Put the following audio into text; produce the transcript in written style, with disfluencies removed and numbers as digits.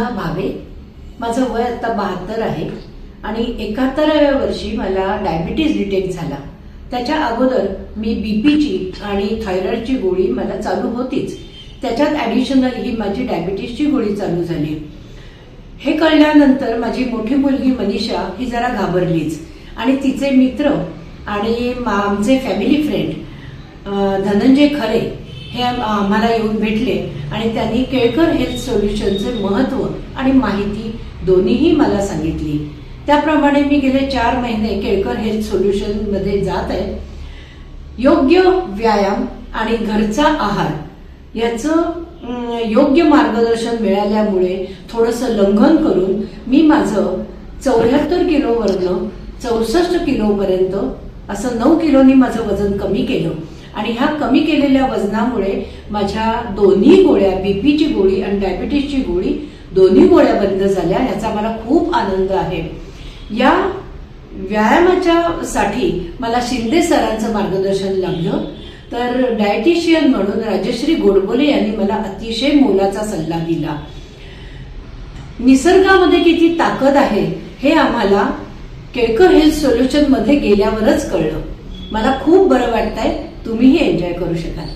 सुधा भावे. माझं वय आता 72 आहे आणि 71व्या वर्षी मला डायबिटीज डिटेक्ट झाला. त्याच्या अगोदर मी बीपीची आणि थायरॉइडची गोळी मला चालू होतीच, त्याच्यात ॲडिशनल ही माझी डायबिटीजची गोळी चालू झाली. हे कळल्यानंतर माझी मोठी मुलगी मनीषा ही जरा घाबरलीच आणि तिचे मित्र आणि आमचे फॅमिली फ्रेंड धनंजय खरे हे आम्हाला येऊन भेटले आणि त्यांनी केळकर हेल्थ सोल्युशनचे महत्त्व आणि माहिती दोन्हीही मला सांगितली. त्याप्रमाणे मी गेले 4 महिने केळकर हेल्थ सोल्युशन मध्ये जात आहे. योग्य व्यायाम आणि घरचा आहार याचं योग्य मार्गदर्शन मिळाल्यामुळे थोडंसं लंघन करून मी माझं 74 किलोवरनं 64 किलोपर्यंत असं 9 किलोनी माझं वजन कमी केलं आणि ह्या कमी केलेल्या वजनामुळे माझ्या दोन्ही गोळ्या, बीपीची गोळी आणि डायबिटीजची गोळी दोन्ही गोळ्या बंद झाल्या. याचा मला खूप आनंद आहे. या व्यायामाच्या साठी मला शिंदे सरांचं मार्गदर्शन लाभलं. तर डायटिशियन म्हणून राजश्री गोडबोले यांनी मला अतिशय मोलाचा सल्ला दिला. निसर्गामध्ये किती ताकद आहे हे आम्हाला केळकर हेल्थ सोल्युशन मध्ये गेल्यावरच कळलं. मला खूप बरं वाटतंय. तुम्हीही एन्जॉय करू शकाल.